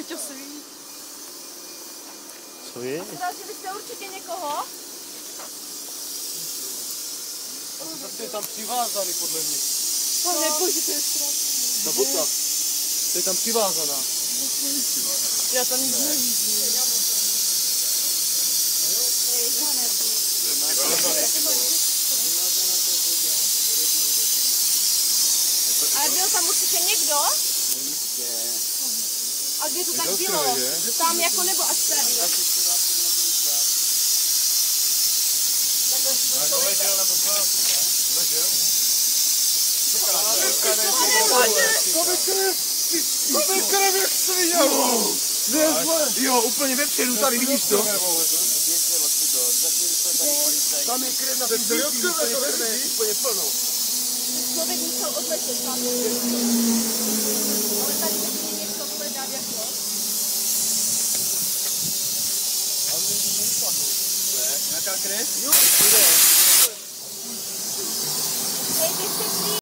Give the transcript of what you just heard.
Vítězství. Co je? Zrazili jste určitě někoho? To je tam přivázaný podle mě. Pane bože, to je strašný. Na botách. To je tam přivázaná. Já tam nic nevidím. Ale byl tam určitě někdo? A kde to tak bylo? Tam jako nebo až tady? Kolik krev, jak jsi viděl? Jo, úplně vepředu, tady vidíš to? Tam je krev na tom bílku, úplně plno. Člověk musel odletět tam. Ale tady musí něco hledat jako. Nějaká krev? Jo,